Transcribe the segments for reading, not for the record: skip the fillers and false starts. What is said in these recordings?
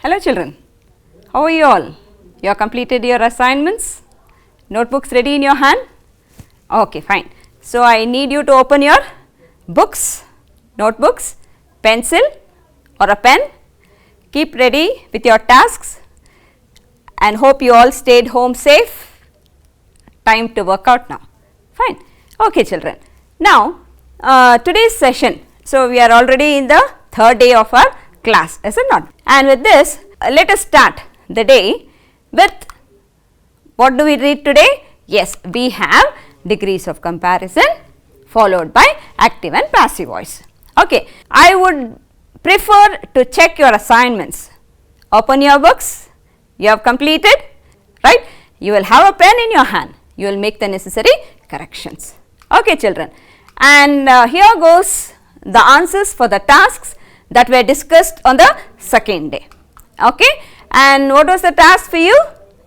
Hello children, how are you all? You have completed your assignments? Notebooks ready in your hand? Okay, fine. So, I need you to open your books, notebooks, pencil or a pen. Keep ready with your tasks and hope you all stayed home safe. Time to work out now. Fine. Okay children. Now, today's session, so we are already in the third day of our class, is it not? And with this, let us start the day with what do we read today? Yes, we have degrees of comparison followed by active and passive voice. Okay, I would prefer to check your assignments. Open your books, you have completed, right? You will have a pen in your hand, you will make the necessary corrections. Okay children, and here goes the answers for the tasks that were discussed on the second day. Okay, and what was the task for you?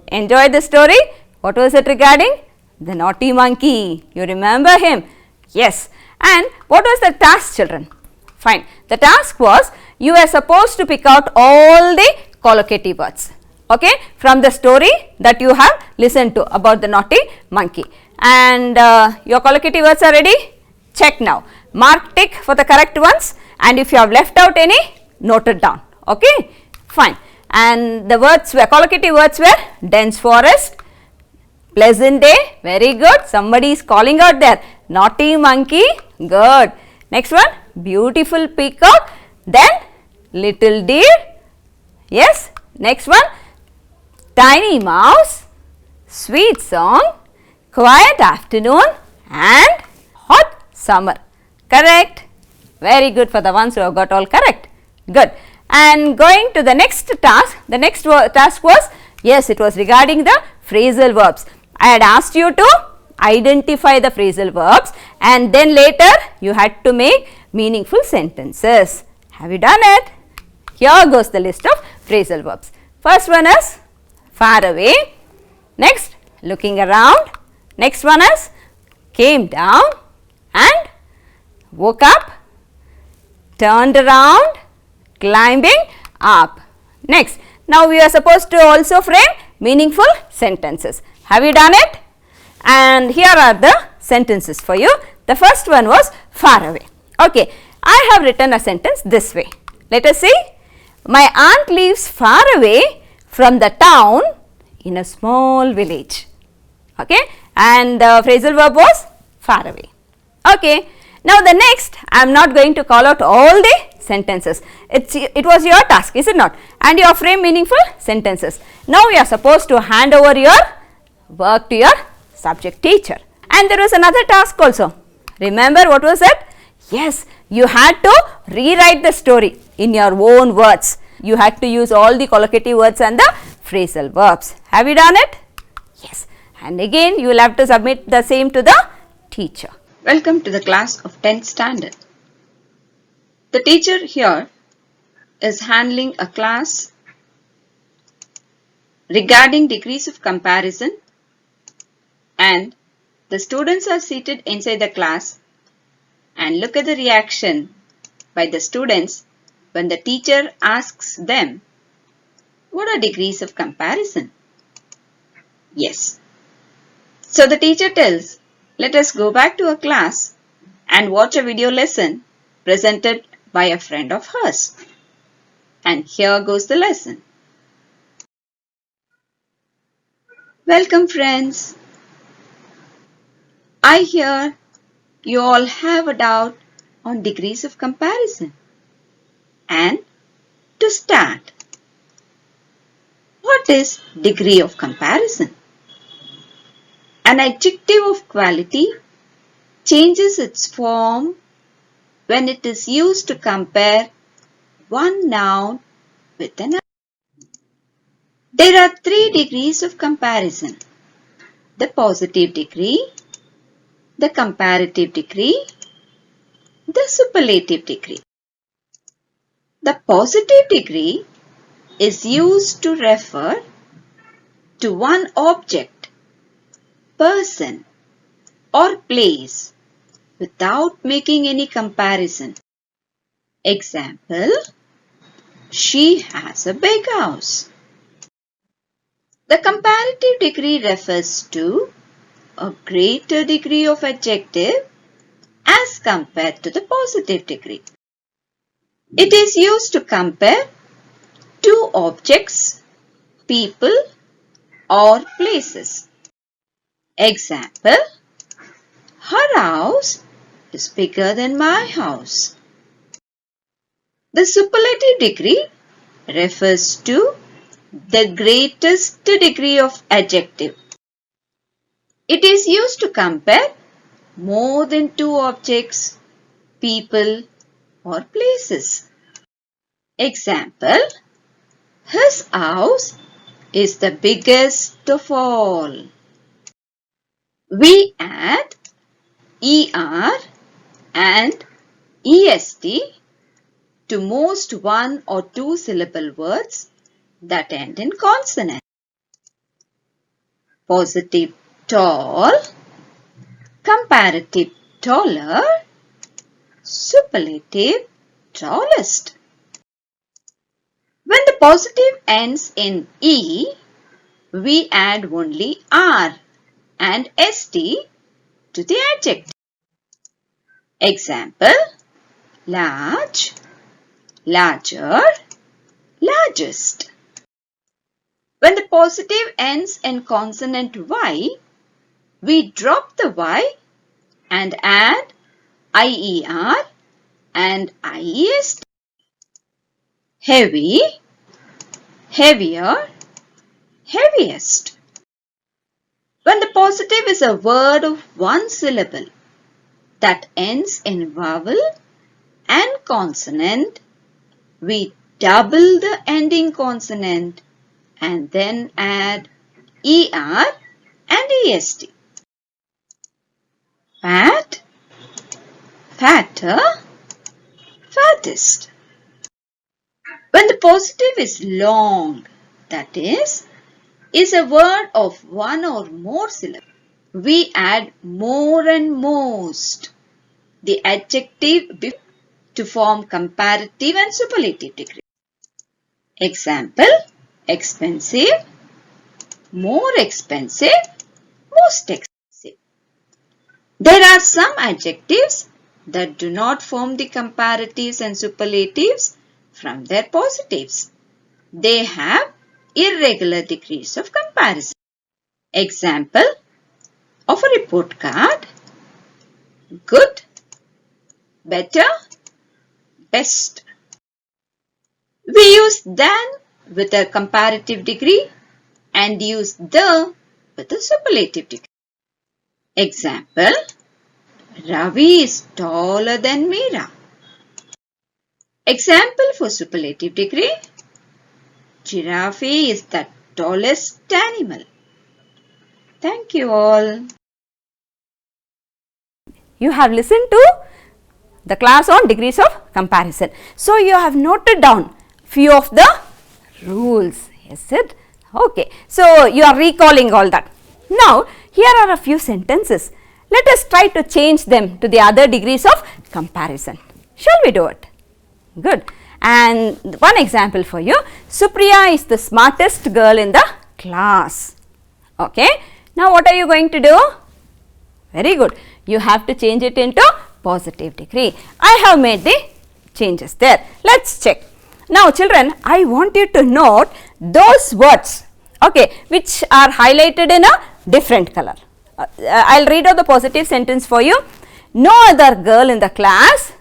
Enjoy the story. What was it regarding? The naughty monkey. You remember him? Yes. And what was the task children? Fine. The task was you were supposed to pick out all the collocative words, okay, from the story that you have listened to about the naughty monkey. And your collocative words are ready? Check now. Mark tick for the correct ones, and if you have left out any, note it down. Okay, fine. And the words were, collocative words were dense forest, pleasant day, very good. Somebody is calling out there. Naughty monkey, good. Next one, beautiful peacock, then little deer, yes. Next one, tiny mouse, sweet song, quiet afternoon and hot summer. Correct. Very good for the ones who have got all correct. Good. And going to the next task, the next task was, yes, it was regarding the phrasal verbs. I had asked you to identify the phrasal verbs and then later you had to make meaningful sentences. Have you done it? Here goes the list of phrasal verbs. First one is far away. Next, looking around. Next one is came down and woke up, turned around, climbing up. Next, now we are supposed to also frame meaningful sentences. Have you done it? And here are the sentences for you. The first one was far away. Okay, I have written a sentence this way. Let us see. My aunt lives far away from the town in a small village. Okay, and the phrasal verb was far away. Okay. Now the next, I am not going to call out all the sentences. It was your task, is it not? And you have framed meaningful sentences. Now you are supposed to hand over your work to your subject teacher. And there was another task also. Remember what was it? Yes, you had to rewrite the story in your own words. You had to use all the collocative words and the phrasal verbs. Have you done it? Yes. And again you will have to submit the same to the teacher. Welcome to the class of 10th standard. The teacher here is handling a class regarding degrees of comparison, and the students are seated inside the class, and look at the reaction by the students when the teacher asks them, what are degrees of comparison? Yes. So the teacher tells, let us go back to a class and watch a video lesson presented by a friend of hers. And here goes the lesson. Welcome friends. I hear you all have a doubt on degrees of comparison. And to start, what is degree of comparison? An adjective of quality changes its form when it is used to compare one noun with another. There are 3 degrees of comparison: the positive degree, the comparative degree, the superlative degree. The positive degree is used to refer to one object, person or place without making any comparison. Example, She has a big house. The comparative degree refers to a greater degree of adjective as compared to the positive degree. It is used to compare two objects, people, or places. Example, her house is bigger than my house. The superlative degree refers to the greatest degree of adjective. It is used to compare more than two objects, people, or places. Example, his house is the biggest of all. We add ER and EST to most one or two syllable words that end in consonant. Positive tall, comparative taller, superlative tallest. When the positive ends in E, we add only R and ST to the adjective. Example, large, larger, largest. When the positive ends in consonant Y, we drop the Y and add IER and IEST. Heavy, heavier, heaviest. When the positive is a word of one syllable that ends in vowel and consonant, we double the ending consonant and then add ER and EST. Fat, fatter, fattest. When the positive is long, that is a word of one or more syllables, we add more and most, the adjective to form comparative and superlative degree. Example, expensive, more expensive, most expensive. There are some adjectives that do not form the comparatives and superlatives from their positives. They have irregular degrees of comparison. Example of a report card, good, better, best. We use than with a comparative degree and use the with a superlative degree. Example, Ravi is taller than Meera. Example for superlative degree, giraffe is the tallest animal. Thank you all. You have listened to the class on degrees of comparison. So, you have noted down few of the rules, is it? Okay. So, you are recalling all that. Now, here are a few sentences. Let us try to change them to the other degrees of comparison. Shall we do it? Good. And one example for you, Supriya is the smartest girl in the class. Okay. Now, what are you going to do? Very good. You have to change it into positive degree. I have made the changes there. Let's check. Now, children, I want you to note those words, okay, which are highlighted in a different color. I'll read out the positive sentence for you. No other girl in the class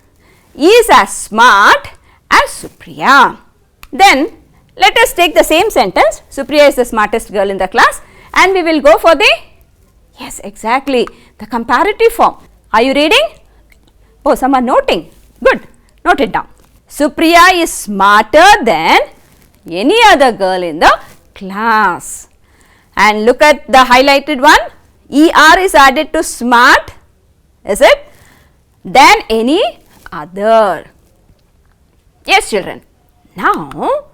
is as smart as Supriya. Then, let us take the same sentence. Supriya is the smartest girl in the class, and we will go for the, yes, exactly, the comparative form. Are you reading? Oh, some are noting. Good. Note it down. Supriya is smarter than any other girl in the class. And look at the highlighted one. ER is added to smart, is it? Than any other. Yes, children. Now,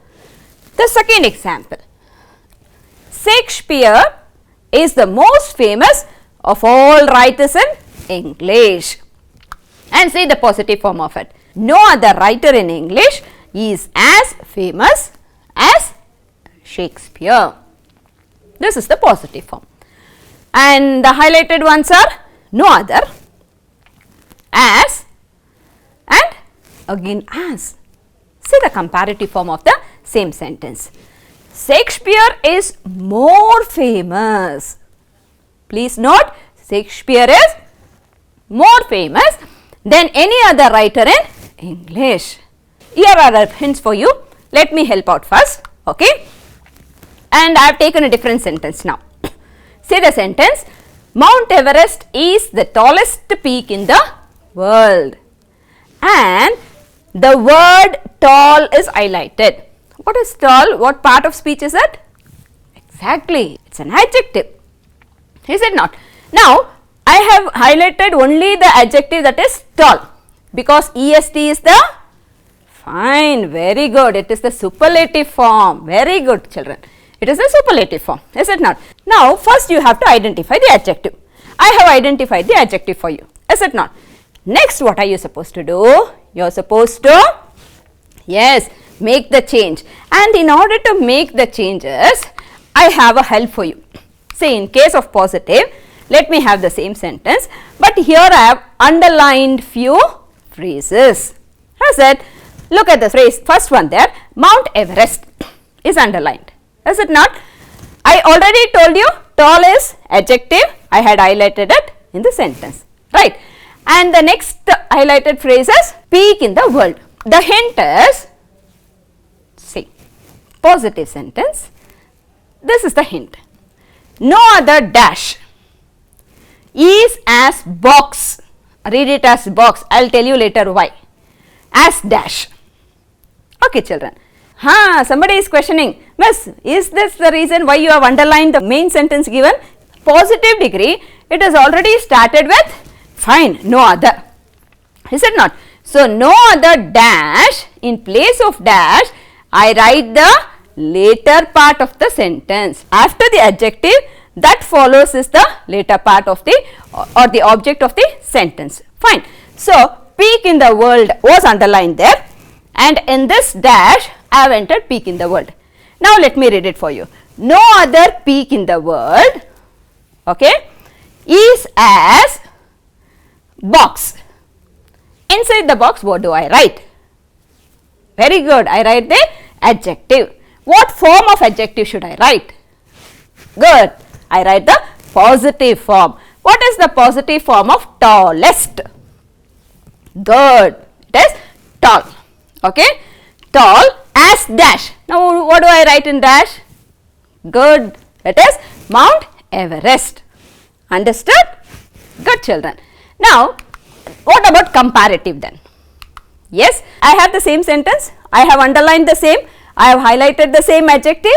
the second example. Shakespeare is the most famous of all writers in English. And see the positive form of it. No other writer in English is as famous as Shakespeare. This is the positive form. And the highlighted ones are no other, as, and again as. See the comparative form of the same sentence. Shakespeare is more famous. Please note, Shakespeare is more famous than any other writer in English. Here are the hints for you. Let me help out first. Okay. And I have taken a different sentence now. Say the sentence, Mount Everest is the tallest peak in the world. And the word tall is highlighted. What is tall? What part of speech is it? Exactly. It's an adjective. Is it not? Now, I have highlighted only the adjective that is tall, because est is the, fine, very good, it is the superlative form. Very good, children. It is the superlative form, is it not? Now, first you have to identify the adjective. I have identified the adjective for you, is it not? Next, what are you supposed to do? You are supposed to, yes, make the change. And in order to make the changes, I have a help for you. Say in case of positive, let me have the same sentence, but here I have underlined few phrases. Has it? Look at the phrase, first one there, Mount Everest is underlined. Is it not? I already told you tall is adjective. I had highlighted it in the sentence, right? And the next highlighted phrase is peak in the world. The hint is, see, positive sentence. This is the hint. No other dash is as box. Read it as box. I will tell you later why. As dash. Okay, children. Somebody is questioning, Miss, is this the reason why you have underlined the main sentence given? Positive degree, it is already started with, fine, no other. Is it not? So, no other dash, in place of dash, I write the later part of the sentence. After the adjective, that follows is the later part of the, or the object of the sentence. Fine. So, peak in the world was underlined there, and in this dash, I have entered peak in the world. Now, let me read it for you. No other peak in the world, okay, is as box. Inside the box, what do I write? Very good. I write the adjective. What form of adjective should I write? Good. I write the positive form. What is the positive form of tallest? Good. It is tall. Okay. Tall as dash. Now, what do I write in dash? Good. It is Mount Everest. Understood? Good, children. Now, what about comparative then? Yes, I have the same sentence. I have underlined the same. I have highlighted the same adjective.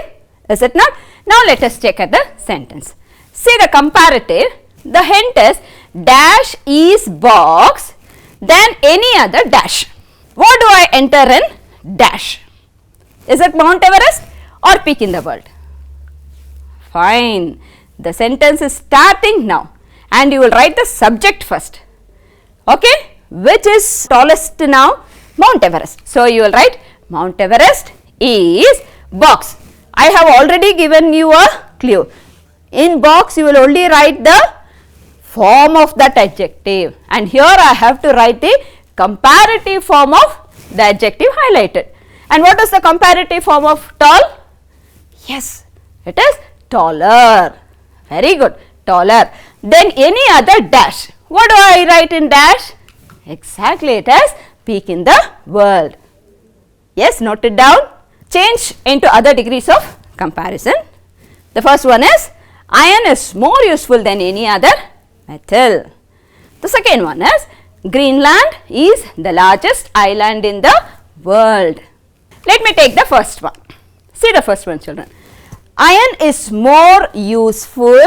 Is it not? Now, let us check at the sentence. See the comparative. The hint is dash is box, then any other dash. What do I enter in dash? Is it Mount Everest or peak in the world? Fine. The sentence is starting now, and you will write the subject first. Okay. Which is tallest now? Mount Everest. So, you will write Mount Everest is box. I have already given you a clue. In box, you will only write the form of that adjective, and here I have to write the comparative form of the adjective highlighted. And what is the comparative form of tall? Yes, it is taller. Very good, taller. Then any other dash. What do I write in dash? Exactly, it is peak in the world. Yes, note it down. Change into other degrees of comparison. The first one is iron is more useful than any other metal. The second one is Greenland is the largest island in the world. Let me take the first one. See the first one, children. Iron is more useful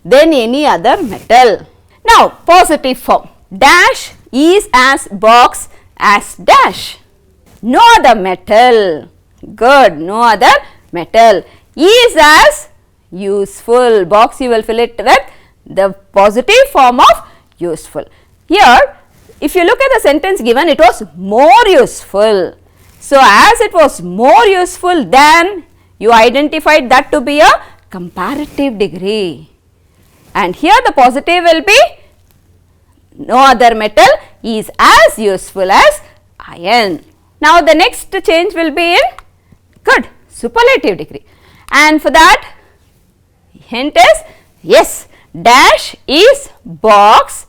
than any other metal. Now, positive form. Dash is as box as dash. No other metal. Good. No other metal. Is as useful. Box you will fill it with the positive form of useful. Here, if you look at the sentence given, it was more useful. So, as it was more useful, then you identified that to be a comparative degree. And here the positive will be no other metal is as useful as iron. Now, the next change will be in good superlative degree, and for that hint is yes, dash is box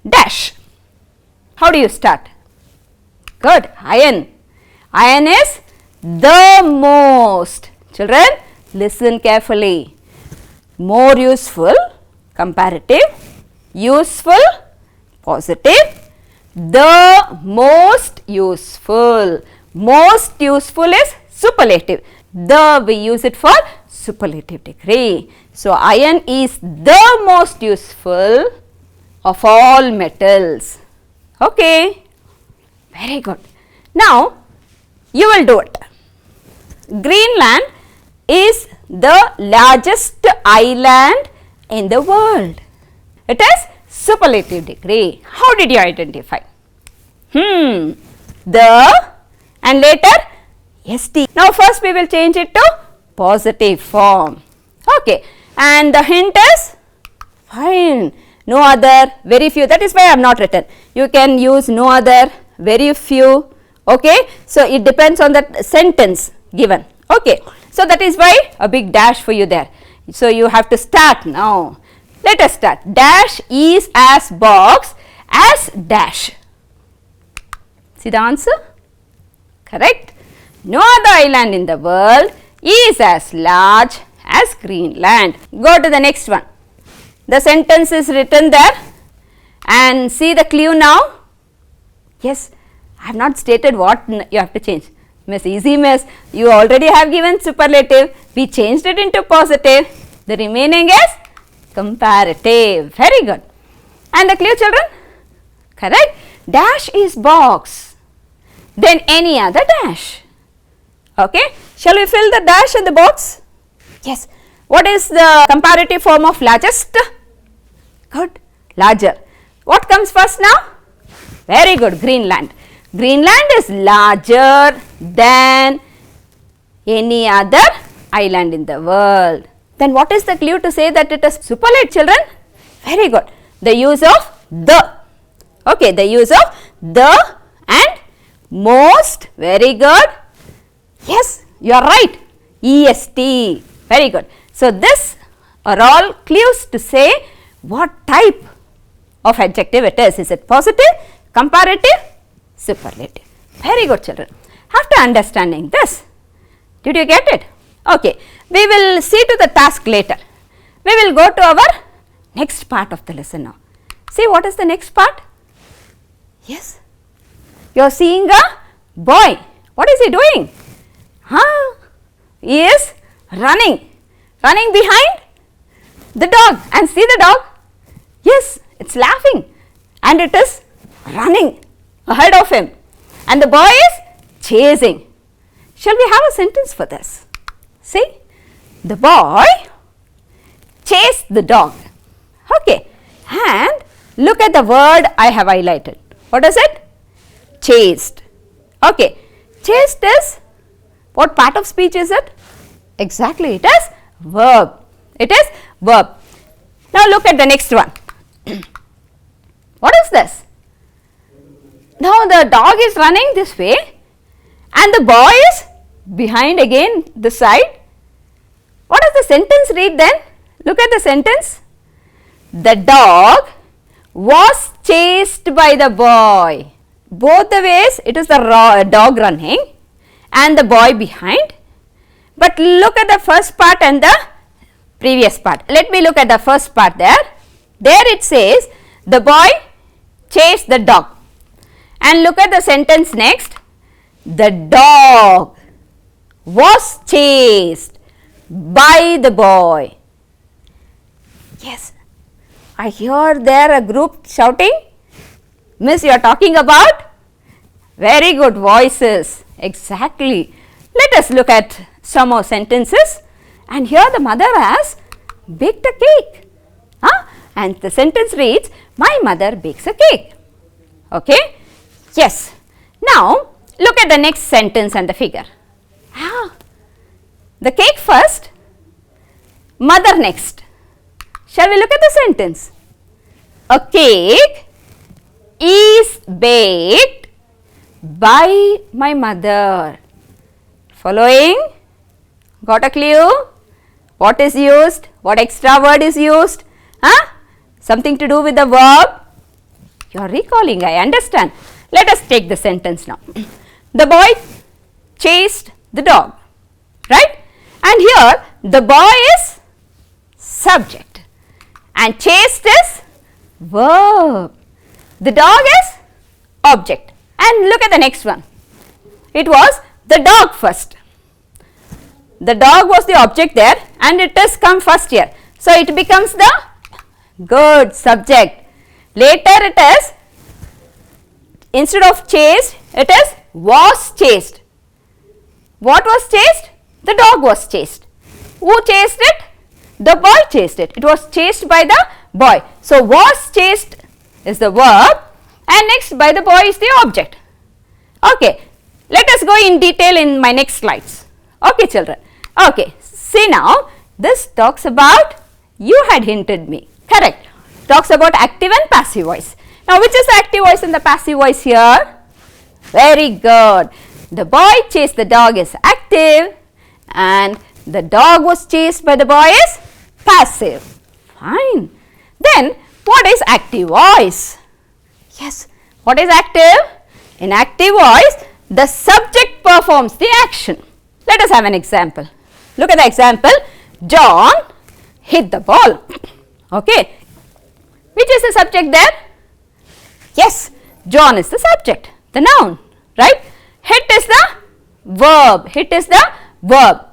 dash. How do you start? Good, iron. Iron is the most. Children, listen carefully. More useful, comparative, useful, positive, the most useful. Most useful is superlative. The we use it for superlative degree. So, iron is the most useful of all metals. Okay, very good. Now, you will do it. Greenland is the largest island in the world. It is superlative degree. How did you identify? The and later st. Now, first we will change it to positive form. Okay, and the hint is fine. No other, very few. That is why I have not written. You can use no other, very few. Okay, so it depends on the sentence given. Okay, so that is why a big dash for you there. So you have to start now. Let us start. Dash is as box as dash. See the answer? Correct. No other island in the world is as large as Greenland. Go to the next one. The sentence is written there and see the clue now. Yes, I have not stated what you have to change. Miss, easy miss, you already have given superlative. We changed it into positive. The remaining is comparative. Very good. And the clue, children? Correct. Dash is box. Then any other dash. Okay. Shall we fill the dash in the box? Yes. What is the comparative form of largest? Good. Larger. What comes first now? Very good. Greenland. Greenland is larger than any other island in the world. Then what is the clue to say that it is superlative, children? Very good. The use of the. Okay, the use of the and most. Very good. Yes, you are right. EST. Very good. So, this are all clues to say what type of adjective it is. Is it positive, comparative, superlative? Very good, children. After understanding this, did you get it? Okay. We will see to the task later. We will go to our next part of the lesson now. See what is the next part? Yes. You are seeing a boy. What is he doing? He is running. Running behind the dog. And see the dog? Yes, it is laughing and it is running ahead of him. And the boy is chasing. Shall we have a sentence for this? See? The boy chased the dog. Okay. And look at the word I have highlighted. What is it? Chased. Okay. Chased is, what part of speech is it? Exactly, it is verb. It is verb. Now look at the next one. What is this? Now the dog is running this way and the boy is behind again this side. What does the sentence read then? Look at the sentence. The dog was chased by the boy. Both the ways it is the dog running and the boy behind. But look at the first part and the previous part. Let me look at the first part there. There it says the boy chased the dog. And look at the sentence next. The dog was chased by the boy. Yes, I hear there a group shouting. Miss, you are talking about? Very good voices. Exactly. Let us look at some more sentences. And here the mother has baked a cake. And the sentence reads, my mother bakes a cake. Okay. Yes. Now, Look at the next sentence and the figure. Ah, the cake first, mother next. Shall we look at the sentence? A cake is baked by my mother. Following? Got a clue? What is used? What extra word is used? Huh? Something to do with the verb? You are recalling, I understand. Let us take the sentence now. The boy chased the dog, right? And here the boy is subject and chased is verb. The dog is object. And look at the next one. It was the dog first. The dog was the object there and it has come first here. So, it becomes the good subject. Later it is, instead of chased, it is was chased. What was chased? The dog was chased. Who chased it? The boy chased it. It was chased by the boy. So, was chased is the verb and next by the boy is the object. Okay. Let us go in detail in my next slides. Okay, children. Okay. See now, this talks about, you had hinted me, correct. Talks about active and passive voice. Now, which is the active voice and the passive voice here? Very good. The boy chased the dog is active and the dog was chased by the boy is passive. Fine. Then, what is active voice? Yes, what is active? In active voice, the subject performs the action. Let us have an example. Look at the example. John hit the ball. Okay. Which is the subject there? Yes, John is the subject, the noun, right? Hit is the verb. Hit is the verb.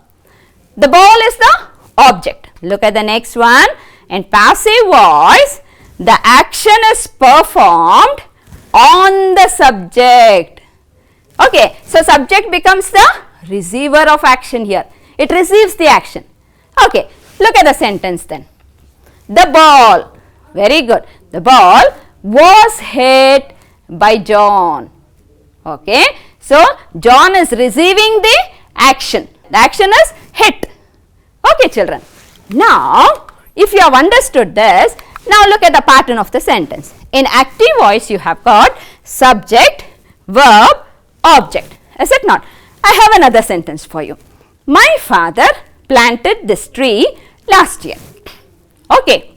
The ball is the object. Look at the next one. In passive voice, the action is performed on the subject. Okay, so subject becomes the receiver of action here. It receives the action. Okay, look at the sentence then. The ball, very good. The ball was hit by John. Okay, so John is receiving the action. The action is hit. Okay, children. Now, if you have understood this, now look at the pattern of the sentence. In active voice, you have got subject, verb, object. Is it not? I have another sentence for you. My father planted this tree last year. Okay.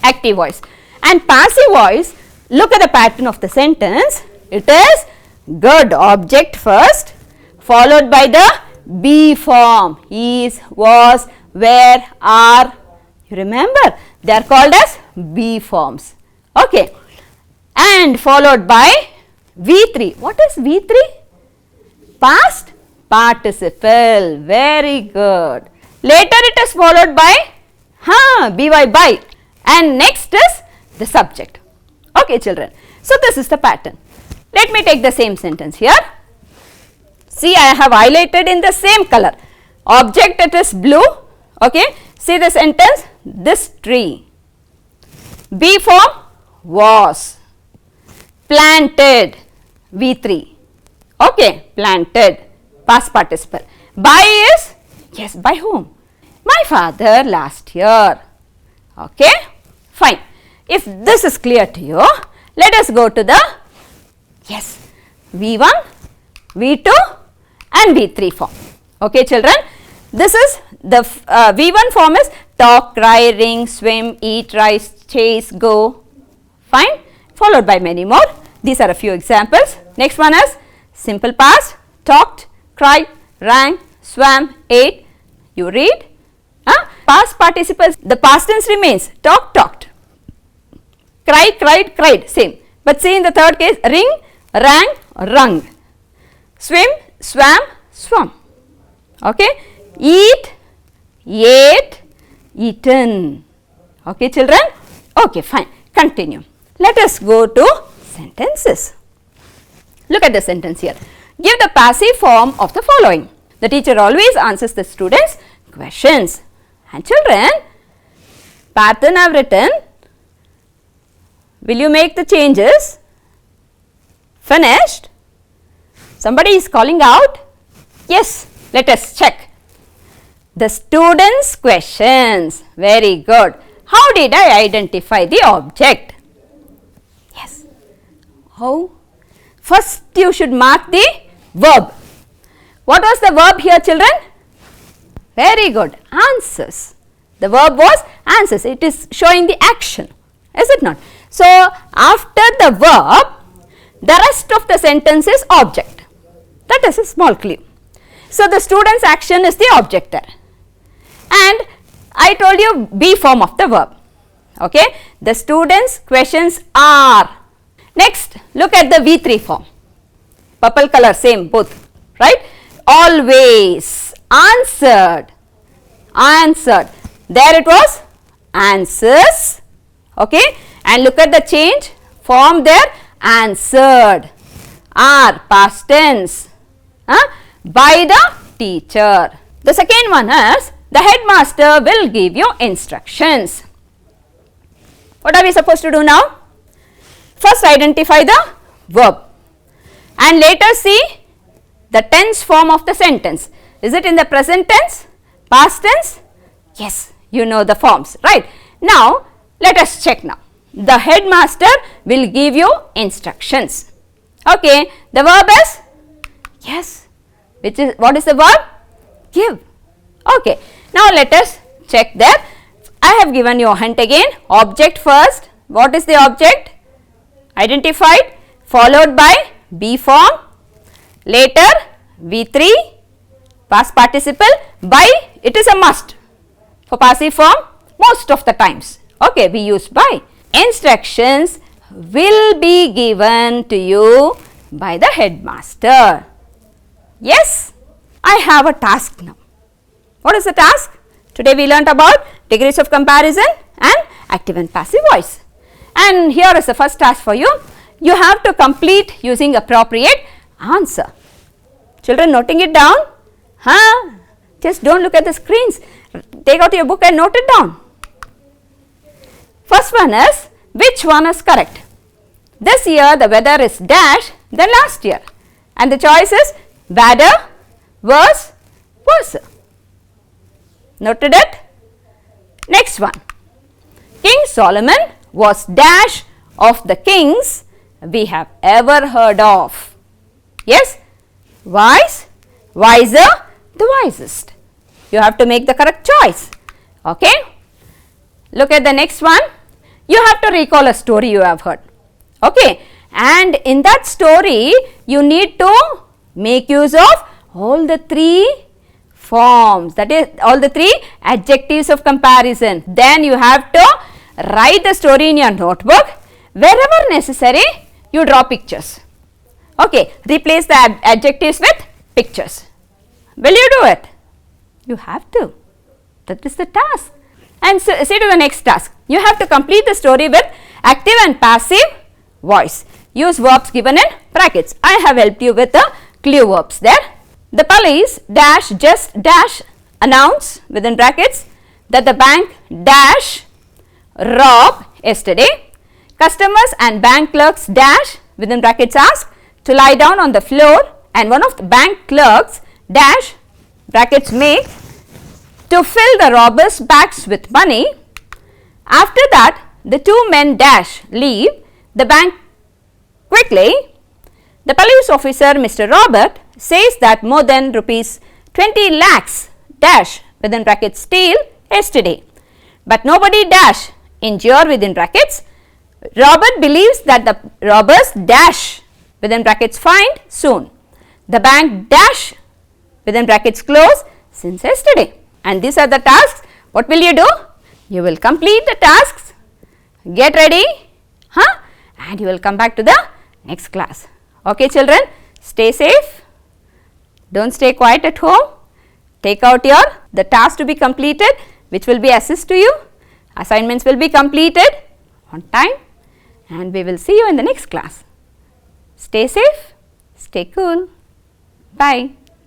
Active voice. And passive voice, look at the pattern of the sentence. It is good, object first, followed by the be form. Is, was, were, are. You remember? They are called as be forms. Okay. And followed by V3. What is V3? Past participle. Very good. Later it is followed by by by. And next is the subject. Okay, children. So, this is the pattern. Let me take the same sentence here. See, I have highlighted in the same color. Object, it is blue. Okay. See the sentence. This tree. Be form was. Planted. V3. Okay. Planted. Past participle. By is, yes, by whom? My father last year. Okay. Fine. If this is clear to you, let us go to the, yes, V1, V2 and V3 form. Okay, children. This is the V1 form is talk, cry, ring, swim, eat, rise, chase, go. Fine. Followed by many more. These are a few examples. Next one is simple past, talked, cried, ran, swam, ate. You read. Past participles, the past tense remains talk, talked, cry, cried, cried, same. But see in the third case, ring, rang, rung, swim, swam, swum. Okay. Eat, ate, eaten. Okay, children. Okay, fine. Continue. Let us go to sentences. Look at the sentence here. Give the passive form of the following. The teacher always answers the students' questions. And children, pattern I have written. Will you make the changes? Finished? Somebody is calling out. Yes, let us check. The students' questions. Very good. How did I identify the object? Yes. How? First you should mark the verb. What was the verb here, children? Very good. Answers. The verb was answers. It is showing the action. Is it not? So, after the verb, the rest of the sentence is object. That is a small clue. So, the student's action is the object there. And I told you be form of the verb. Okay. The students' questions are. Next, look at the V3 form. Purple color, same, both. Right. Always. Answered. Answered. There it was. Answers. Okay. And look at the change. Form there. Answered. Are past tense. By the teacher. The second one is the headmaster will give you instructions. What are we supposed to do now? First identify the verb and later see the tense form of the sentence. Is it in the present tense? Past tense? Yes, you know the forms, right? Now, let us check now. The headmaster will give you instructions. Okay, the verb is? Yes. What is the verb? Give. Okay, now let us check there. I have given you a hint again. Object first. What is the object? Identified, followed by be form, later V3, past participle, by. It is a must for passive form most of the times. Okay, we use by. Instructions will be given to you by the headmaster. Yes, I have a task now. What is the task? Today we learnt about degrees of comparison and active and passive voice. And here is the first task for you. You have to complete using appropriate answer. Children, noting it down? Just don't look at the screens. Take out your book and note it down. First one is, which one is correct? This year the weather is dash than last year. And the choice is better, worse, worse. Noted it? Next one. King Solomon was dash of the kings we have ever heard of. Yes? Wise, wiser, the wisest. You have to make the correct choice. Okay? Look at the next one. You have to recall a story you have heard. Okay? And in that story, you need to make use of all the three forms, that is all the three adjectives of comparison. Then you have to write the story in your notebook. Wherever necessary, you draw pictures. Okay, replace the adjectives with pictures. Will you do it? You have to. That is the task. And so, see to the next task. You have to complete the story with active and passive voice. Use verbs given in brackets. I have helped you with the clue verbs there. The police dash just dash announce within brackets that the bank dash robbed yesterday. Customers and bank clerks dash within brackets ask to lie down on the floor, and one of the bank clerks dash brackets make to fill the robbers' bags with money. After that, the two men dash leave the bank quickly. The police officer, Mr. Robert, says that more than rupees 20 lakhs dash within brackets steal yesterday, but nobody dash injure within brackets. Robert believes that the robbers dash within brackets find soon. The bank dash within brackets close since yesterday. And these are the tasks. What will you do? You will complete the tasks, get ready, and you will come back to the next class. Okay, children, stay safe. Don't stay quiet at home. Take out the task to be completed, which will be assist to you. Assignments will be completed on time, and we will see you in the next class. Stay safe, stay cool. Bye.